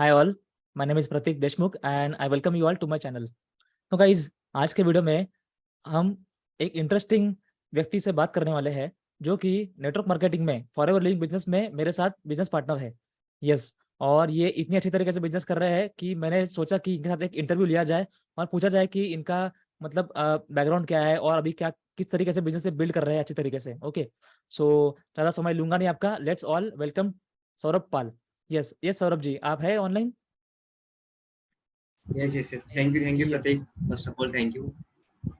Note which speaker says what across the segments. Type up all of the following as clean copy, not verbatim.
Speaker 1: Hi all, my name is Prateek Deshmukh and I welcome you all to my channel. तो guys, आज के video में हम एक इंटरेस्टिंग व्यक्ति से बात करने वाले हैं जो कि नेटवर्क मार्केटिंग में फॉरएवर लिविंग बिजनेस में मेरे साथ बिजनेस पार्टनर है। यस, और ये इतनी अच्छी तरीके से बिजनेस कर रहे हैं कि मैंने सोचा कि इनके साथ एक इंटरव्यू लिया जाए और पूछा जाए कि इनका मतलब बैकग्राउंड क्या है और अभी क्या किस तरीके से बिजनेस से बिल्ड कर रहे हैं अच्छी तरीके से। ओके, सो ज़्यादा समय लूंगा नहीं आपका। Let's all welcome Saurabh Pal. Yes yes Saurabh ji, आप है online?
Speaker 2: Yes yes yes thank you
Speaker 1: yes
Speaker 2: Prateek. First of all thank you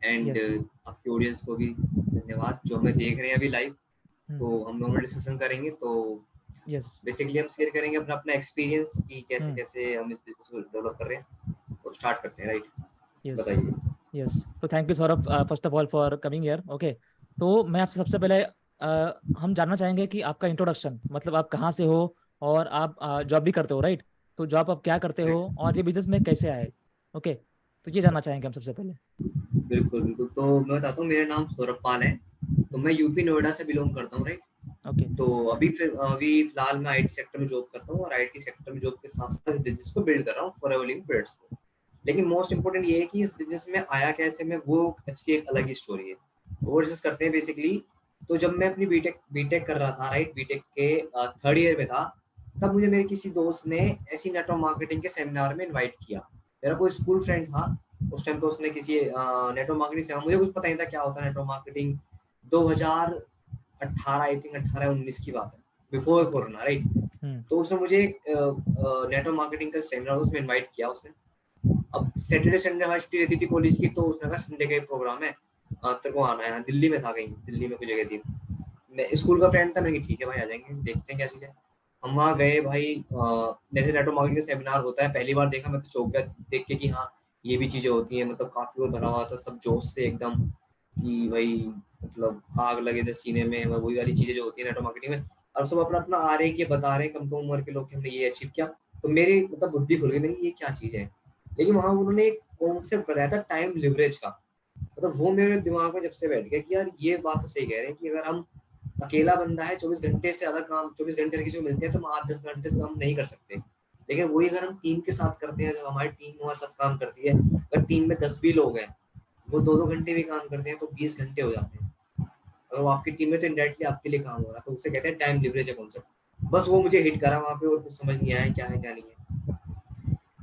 Speaker 2: and
Speaker 1: yes.
Speaker 2: आपकी ऑडियंस को भी धन्यवाद जो हमें देख रहे हैं अभी लाइव। तो हम नॉर्मल डिस्कशन करेंगे। तो
Speaker 1: यस।
Speaker 2: बेसिकली हम शेयर करेंगे अपना अपना एक्सपीरियंस कि कैसे
Speaker 1: हम्म।
Speaker 2: कैसे हम इस बिजनेस को डेवलप कर रहे हैं। तो स्टार्ट करते हैं, राइट?
Speaker 1: यस
Speaker 2: बताइए।
Speaker 1: यस। तो thank you Saurabh, first of all for coming here. Okay, तो मैं आपसे सबसे पहले हम जानना चाहेंगे कि आपका इंट्रोडक्शन, मतलब आप कहाँ से हो और आप जॉब भी करते हो, राइट? तो जॉब आप क्या करते हो और ये बिजनेस में कैसे आए? ओके, तो ये जानना चाहेंगे हम सबसे पहले।
Speaker 2: बिल्कुल बिल्कुल। तो मैं बताता हूँ, मेरा नाम सौरभ पाल है। तो मैं यूपी नोएडा से बिलोंग करता हूँ, राइट?
Speaker 1: ओके।
Speaker 2: तो अभी फिलहाल मैं आईटी सेक्टर में जॉब करता हूँ और आईटी सेक्टर में जॉब के साथ साथ बिजनेस को बिल्ड कर रहा हूँ, फॉरएवर लिविंग प्रोडक्ट्स को। लेकिन मोस्ट इंपोर्टेंट ये है कि इस बिजनेस में आया कैसे मैं, वो इसकी एक अलग ही स्टोरी है। वो डिस्कस करते हैं बेसिकली। तो जब मैं अपनी बीटेक बीटेक कर रहा था, राइट, बीटेक के थर्ड ईयर में था, तब मुझे मेरे किसी दोस्त ने ऐसी नेटवर्क मार्केटिंग के सेमिनार में इनवाइट किया। मेरा कोई स्कूल फ्रेंड था उस टाइम पे, उसने किसी नेटवर्क मार्केटिंग से, मुझे कुछ पता नहीं था क्या होता है नेटवर्क मार्केटिंग। 2018 आई थिंक, 18-19 की बात है, before
Speaker 1: okay.
Speaker 2: Corona, right?
Speaker 1: Hmm.
Speaker 2: तो उसने मुझे नेटवर्क मार्केटिंग का सेमिनार उसमें इनवाइट किया उसने। अब सैटरडे संडे हमारी छुट्टी रहती थी कॉलेज की, तो उसने कहा संडे का प्रोग्राम है, तेरे को आना है। दिल्ली में था, कहीं दिल्ली में कोई जगह थी। मैं स्कूल का फ्रेंड था, मैं ठीक है भाई आ जाएंगे, देखते हैं क्या चीज़ है। हम वहाँ गए भाई। जैसे नेटवर्क मार्केटिंग का सेमिनार होता है, पहली बार देखा मैं तो चौंक गया देख के कि हाँ, ये भी चीज़ें होती हैं। मतलब काफ़ी और भरा हुआ था, सब जोश से एकदम कि भाई, मतलब आग लगे थे सीने में, वही वाली चीज़ें जो होती है नेटवर्क मार्केटिंग में। और सब अपना अपना आ रहे हैं कि बता रहे हैं कम कम उम्र के लोग कि हमने ये अचीव किया। तो मेरी मतलब बुद्धि खुल गई मेरी, ये क्या चीज़ है। लेकिन वहाँ उन्होंने एक कॉन्सेप्ट बताया था, टाइम लिवरेज का। मतलब वो मेरे दिमाग में जब से बैठ गया कि यार ये बात तो सही कह रहे हैं कि अगर हम, अकेला बंदा है, 24 घंटे से ज्यादा काम, 24 घंटे किसी को मिलते हैं तो हम 8-10 घंटे से काम नहीं कर सकते। लेकिन वही अगर हम टीम के साथ करते हैं, जब हमारी टीम हमारे साथ काम करती है, अगर टीम में 10 भी लोग हैं, वो 2-2 घंटे भी काम करते हैं तो 20 घंटे हो जाते हैं। अगर वो आपकी टीम में, तो इनडायरेक्टली आपके लिए काम हो रहा है। तो उसे कहते हैं टाइम लिवरेज है कॉन्सेप्ट। बस वो मुझे हिट करा वहाँ पे, और कुछ समझ नहीं आया क्या है क्या नहीं है।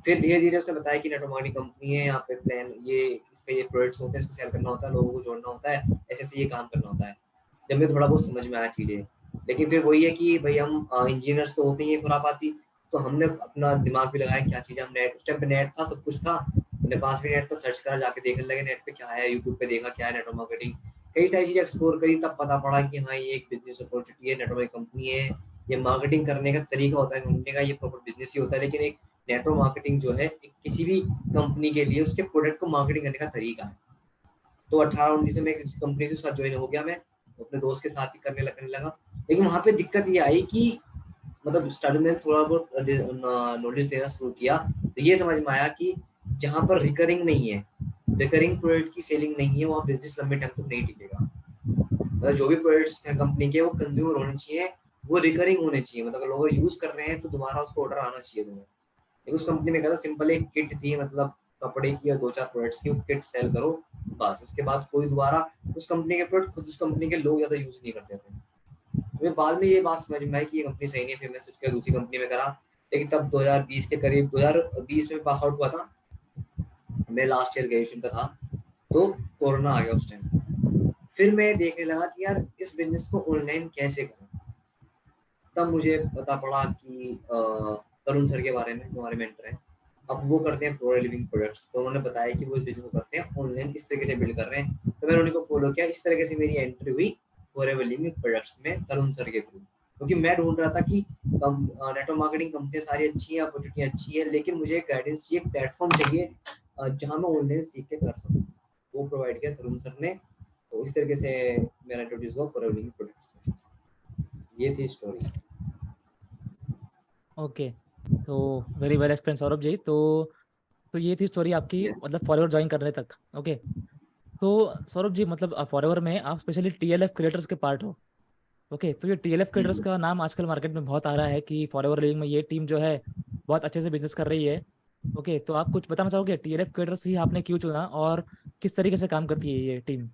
Speaker 2: फिर धीरे-धीरे उसने बताया कि नेटवर्क मार्केटिंग कंपनी है, यहाँ पे प्लान ये, इसका ये प्रोडक्ट्स होते हैं, इसको सेल करना होता है, लोगों को जोड़ना होता है, ऐसे-ऐसे ये काम करना होता है। जब मैं थोड़ा बहुत समझ में आया चीज़ें। लेकिन फिर वही है कि भई हम इंजीनियर्स तो होते ही हैं खुरापाती, तो हमने अपना दिमाग भी लगाया क्या चीज़ है। हम नेट, उस टाइम पे नेट था, सब कुछ था। मेरे पास भी नेट था, सर्च करा, जाके देखने लगे नेट पे क्या है, यूट्यूब पे देखा क्या है नेटवर्क मार्केटिंग। कई सारी चीज़ें एक्सप्लोर करी, तब पता पड़ा कि हाँ, ये एक बिज़नेस अपॉर्चुनिटी है, नेटवर्क कंपनी है। ये मार्केटिंग करने का तरीका होता है कंपनी का, ये प्रॉपर बिज़नेस ही होता है। लेकिन एक नेटवर्क मार्केटिंग जो है, एक किसी भी कंपनी के लिए उसके प्रोडक्ट को मार्केटिंग करने का तरीका है। तो 18-19 में मैं कंपनी के साथ ज्वाइन हो गया, मैं अपने दोस्त के साथ ही करने लगा। लेकिन वहाँ पे दिक्कत ये आई कि मतलब स्टार्टिंग में थोड़ा बहुत नॉलेज देना शुरू किया, तो ये समझ में आया कि जहाँ पर रिकरिंग नहीं है, रिकरिंग प्रोडक्ट की सेलिंग नहीं है, वहाँ बिजनेस लंबे टाइम तक नहीं टिकेगा। मतलब जो भी प्रोडक्ट्स हैं कंपनी के, वो कंज्यूमर होने चाहिए, वो रिकरिंग होने चाहिए। मतलब अगर लोग यूज कर रहे हैं तो दोबारा उसको ऑर्डर आना चाहिए तुम्हें। एक उस कंपनी में क्या था, सिंपल एक किट थी, मतलब कपड़े की और 2-4 प्रोडक्ट्स की, वो किट सेल करो बस। उसके बाद कोई दोबारा उस कंपनी के प्रोडक्ट, खुद उस कंपनी के लोग ज़्यादा यूज़ नहीं करते थे। फिर बाद में ये बात समझ में आई कि ये कंपनी सही नहीं है, फिर मैं सोच के दूसरी कंपनी में करा। लेकिन तब 2020 के करीब, 2020 में पास आउट हुआ था मैं, लास्ट ईयर ग्रेजुएशन का था, तो कोरोना आ गया उस टाइम। फिर मैं देखने लगा कि यार इस बिजनेस को ऑनलाइन कैसे करूँ। तब मुझे पता पड़ा कि तरुण सर के बारे में, जो हमारे मेंटर हैं। अब वो करते हैं फॉर लिविंग प्रोडक्ट्स, तो उन्होंने बताया कि वो इस बिजनेस को करते हैं ऑनलाइन, इस तरीके से बिल्ड कर रहे हैं। तो मैंने उन्हीं को फॉलो किया, इस तरीके से मेरी एंट्री हुई फॉर लिविंग प्रोडक्ट्स में, तरुण सर के थ्रू। क्योंकि मैं ढूंढ रहा था कि नेटवर्क मार्केटिंग कंपनी सारी अच्छी है, अपॉर्चुनिटी अच्छी है, लेकिन मुझे गाइडेंस चाहिए, प्लेटफॉर्म चाहिए जहाँ मैं ऑनलाइन सीख के कर सकूँ। वो प्रोवाइड किया तरुण सर ने। तो इस तरीके से मेरा इंट्रोड्यूस हुआ फॉर लिविंग प्रोडक्ट्स में। ये थी स्टोरी।
Speaker 1: ओके, तो very well explain Saurabh ji. तो ये थी स्टोरी आपकी,
Speaker 2: यस।
Speaker 1: मतलब फॉरएवर ज्वाइन करने तक। ओके, तो सौरभ जी, मतलब फॉरएवर में आप स्पेशली टीएलएफ क्रिएटर्स के पार्ट हो। ओके, तो ये टीएलएफ क्रिएटर्स
Speaker 2: बिल्कुल।
Speaker 1: का नाम आजकल मार्केट में बहुत आ रहा है कि फॉरएवर लिविंग में ये टीम जो है बहुत अच्छे से बिजनेस कर रही है। ओके, तो आप कुछ बताना चाहोगे टीएलएफ कैटर्स ही आपने क्यों चुना और किस तरीके से काम करती है ये टीम?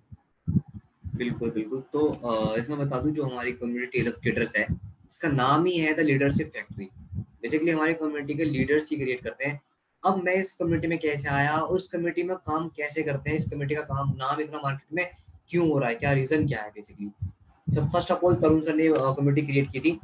Speaker 2: बिल्कुल, बिल्कुल। तो इसमें बता दूँ जो हमारी कम्युनिटी टेल ऑफ क्रिएटर्स है, इसका नाम ही है द लीडरशिप फैक्ट्री। बेसिकली हमारी कम्युनिटी के लीडर्स ही क्रिएट करते हैं। अब मैं इस कम्युनिटी में कैसे आया और उस कम्युनिटी में काम कैसे करते हैं, इस कम्युनिटी का काम नाम इतना मार्केट में क्यों हो रहा है, क्या रीज़न क्या है बेसिकली। तो first of all Tarun sir ने कम्युनिटी क्रिएट की थी।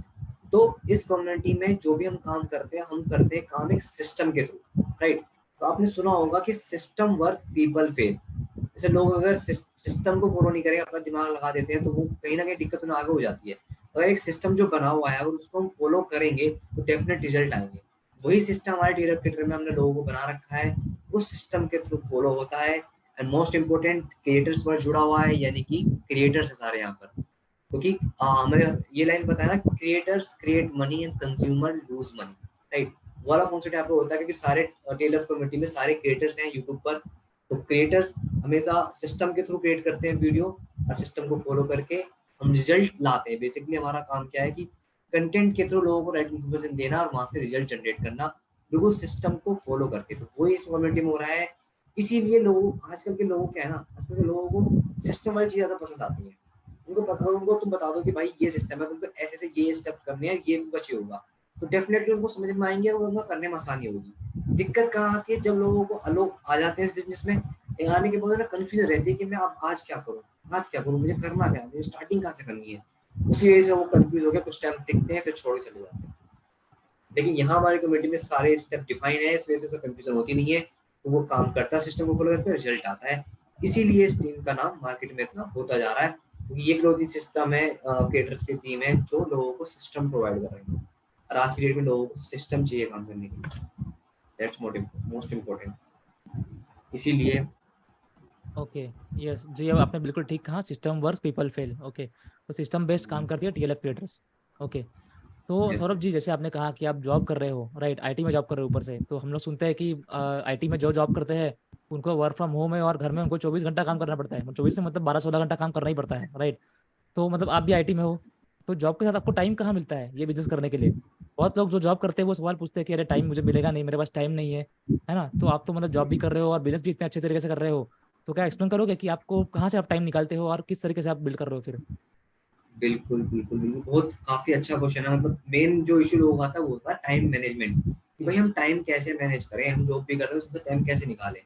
Speaker 2: तो इस कम्युनिटी में जो भी हम काम करते हैं, हम करते हैं काम एक सिस्टम के थ्रू, राइट? तो आपने सुना होगा कि सिस्टम वर्क पीपल फेल। जैसे लोग अगर सिस्टम को फॉलो नहीं करेंगे, अपना दिमाग लगा देते हैं, तो वो कहीं ना कहीं दिक्कत उन्हें आगे हो जाती है। अगर एक सिस्टम जो बना हुआ है अगर उसको हम फॉलो करेंगे तो डेफिनेट रिजल्ट आएंगे। वही सिस्टम हमारे टीएलएफ में हमने लोगों को बना रखा है, उस सिस्टम के थ्रू फॉलो होता है। And most important creators word जुड़ा हुआ है, यानी कि क्रिएटर्स है सारे यहाँ पर। क्योंकि हमें ये लाइन बताया ना, creators create money and consumer lose money, right? वो वाला कॉन्सेप्ट यहाँ पे होता है क्योंकि सारे टेलर कम्युनिटी में सारे क्रिएटर्स हैं यूट्यूब पर। तो क्रिएटर्स हमेशा सिस्टम के थ्रू क्रिएट करते हैं वीडियो, और सिस्टम को फॉलो करके हम रिजल्ट लाते हैं। बेसिकली हमारा काम क्या है कि कंटेंट के थ्रू लोगों को राइट इन्फॉर्मेशन देना और वहां से रिजल्ट जनरेट करना, बिल्कुल सिस्टम को फॉलो करके। तो वही इस कम्युनिटी में हो रहा है। इसीलिए लोग आजकल के लोगों क्या है ना, आजकल के लोगों को सिस्टम वाली चीज ज्यादा पसंद आती है। उनको पता, उनको तुम बता दो कि भाई ये सिस्टम है, तुमको ऐसे से ये स्टेप करने हैं, ये तुमको चाहिए होगा, तो डेफिनेटली उनको समझ में आएंगे और उनको करने में आसानी होगी। दिक्कत कहाँ आती है, जब लोगों को लोग आ जाते हैं इस बिजनेस में, आने के बाद ना कंफ्यूजन रहती है कि मैं अब आज क्या करूँ, आज क्या करूँ, मुझे करना क्या है, मुझे स्टार्टिंग कहाँ से करनी है। उसी वजह से वो कंफ्यूज होकर कुछ टाइम टिकते हैं, फिर छोड़ के चले जाते हैं। लेकिन यहाँ हमारी कम्युनिटी में सारे स्टेप डिफाइन है, इस वजह से कंफ्यूजन होती नहीं है। तो वो काम करता है, सिस्टम को फॉलो करके रिजल्ट आता है। इसीलिए इस टीम का नाम मार्केट में इतना होता जा रहा है, क्योंकि ये क्लोथिंग सिस्टम है, क्रिएटर्स की टीम है जो लोगों को सिस्टम प्रोवाइड कर रही है। और आज की डेट में लोगों को सिस्टम चाहिए काम करने के लिए, दैट्स मोस्ट इम्पोर्टेंट। इसीलिए
Speaker 1: ओके, यस जी, अब आपने बिल्कुल ठीक कहा, system works people fail. Okay, तो सिस्टम बेस्ड काम करती है टीएलएफ क्रिएटर्स। ओके, तो
Speaker 2: यस
Speaker 1: सौरभ जी,
Speaker 2: यस
Speaker 1: जैसे आपने कहा कि आप जॉब कर रहे हो, राइट, आईटी में जॉब कर रहे हो ऊपर से, तो हम लोग सुनते हैं कि आईटी में जो जॉब करते हैं उनको वर्क फ्रॉम होम है और घर में उनको 24 घंटा काम करना पड़ता है। 24 से मतलब 12-16 घंटा काम करना ही पड़ता है, राइट? तो मतलब आप भी आईटी में हो, तो जॉब के साथ आपको टाइम कहाँ मिलता है ये बिजनेस करने के लिए? बहुत लोग जो जॉब करते हैं वो सवाल पूछते हैं कि अरे टाइम मुझे मिलेगा नहीं, मेरे पास टाइम नहीं है ना? तो आप तो मतलब जॉब भी कर रहे हो और बिजनेस भी इतने अच्छे तरीके से कर रहे हो, तो क्या एक्सप्लेन करोगे कि आपको कहाँ से आप टाइम निकालते हो और किस तरीके से आप बिल्ड कर रहे हो फिर?
Speaker 2: बिल्कुल बिल्कुल बिल्कुल, बहुत काफी अच्छा क्वेश्चन है। मतलब मेन जो इशू लोगों का आता है वो होता है टाइम मैनेजमेंट, कि भाई
Speaker 1: यस।
Speaker 2: हम टाइम कैसे मैनेज करें, हम जॉब भी करते हैं उससे टाइम कैसे निकालें।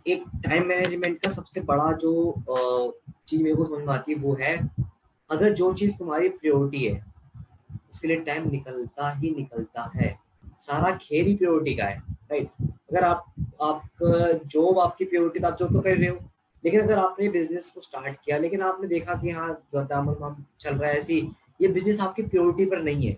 Speaker 2: एक टाइम मैनेजमेंट का सबसे बड़ा जो चीज मेरे को समझ में आती है वो है, अगर जो चीज तुम्हारी प्रायोरिटी है उसके लिए टाइम निकलता ही निकलता है। सारा खेल ही प्रायोरिटी का है, राइट? अगर आप जॉब आपकी प्रायोरिटी, तो आप जॉब तो कर रहे हो। लेकिन अगर आपने बिजनेस को स्टार्ट किया लेकिन आपने देखा कि हाँ दामन चल रहा है ऐसी, ये बिजनेस आपकी प्रायोरिटी पर नहीं है,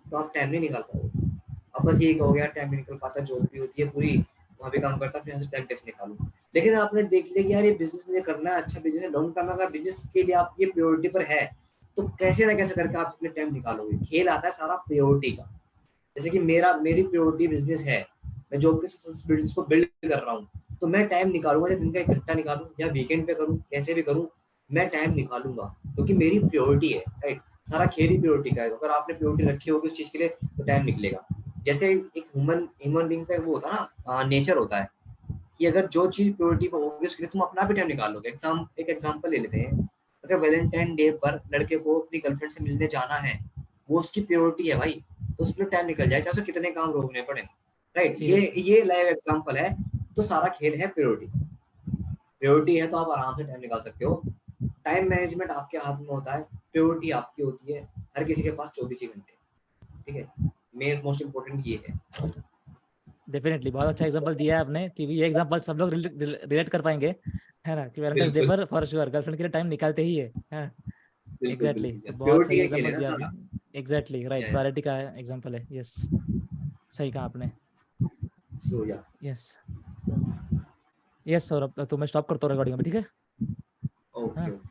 Speaker 2: तो आप टाइम नहीं निकाल पाओगे। अब बस यही कहोगे यार टाइम नहीं निकल पाता, जॉब भी होती है पूरी, वहाँ भी काम करता, फिर यहाँ से टाइम कैसे निकालूं। लेकिन आपने देख लिया कि यार ये बिजनेस मुझे करना है, अच्छा बिजनेस है, लॉन्ग टर्म का बिजनेस के लिए आप ये प्रायोरिटी पर है, तो कैसे ना कैसे करके आप इसमें टाइम निकालोगे। खेल आता है सारा प्रायोरिटी का। जैसे कि मेरी प्रायोरिटी बिजनेस है, मैं जॉब के बिजनेस को बिल्ड कर रहा हूँ, तो मैं टाइम निकालूंगा, दिन का 1 घंटा निकालूं या वीकेंड पे करूँ, कैसे भी करूँ, मैं टाइम निकालूंगा, क्योंकि मेरी प्रायोरिटी है, राइट? सारा खेल ही प्रायोरिटी का है। अगर आपने प्रायोरिटी रखी होगी उस चीज के लिए तो टाइम निकलेगा। जैसे एक ह्यूमन बीइंग का वो होता है ना, नेचर होता है कि अगर जो चीज प्रायोरिटी पर होगी उसके लिए तुम अपना भी टाइम निकालोगे। एक एग्जांपल ले लेते हैं। अगर वैलेंटाइन डे पर लड़के को अपनी गर्लफ्रेंड से मिलने जाना है, वो उसकी प्रायोरिटी है भाई, तो उसके लिए टाइम निकल जाए, चाहे उसे कितने काम रोकने पड़े, राइट?
Speaker 1: सीरियसली।
Speaker 2: ये लाइव एग्जांपल है। तो सारा खेल है प्रायोरिटी। प्रायोरिटी है तो आप आराम से टाइम निकाल सकते हो। टाइम मैनेजमेंट आपके हाथ में होता है, प्रायोरिटी आपकी होती है। हर किसी के पास 24 ही घंटे, ठीक है? मेन मोस्ट इम्पोर्टेंट ये है।
Speaker 1: डेफिनेटली बहुत अच्छा एग्जांपल दिया है आपने, क्योंकि ये एग्जांपल सब लोग रिलेट कर पाएंगे, है ना? कि वैलेंटाइंस डे
Speaker 2: बिल्कुल
Speaker 1: पर फॉर श्योर गर्लफ्रेंड के लिए टाइम निकालते ही है।
Speaker 2: बिल्कुल
Speaker 1: एग्जैक्टली,
Speaker 2: बिल्कुल,
Speaker 1: तो बहुत
Speaker 2: प्रायोरिटी
Speaker 1: सही
Speaker 2: का खेल है
Speaker 1: एग्जांपल
Speaker 2: ना
Speaker 1: दिया
Speaker 2: सारा।
Speaker 1: आपने। एग्जैक्टली राइट,
Speaker 2: या
Speaker 1: प्रायोरिटी का एग्जांपल है। यस, सही कहा आपने।
Speaker 2: सो या
Speaker 1: यस। यस सौरभ, तो मैं स्टॉप करता हूँ रिकॉर्डिंग अभी, ठीक है?
Speaker 2: ओके
Speaker 1: हाँ।
Speaker 2: ओके।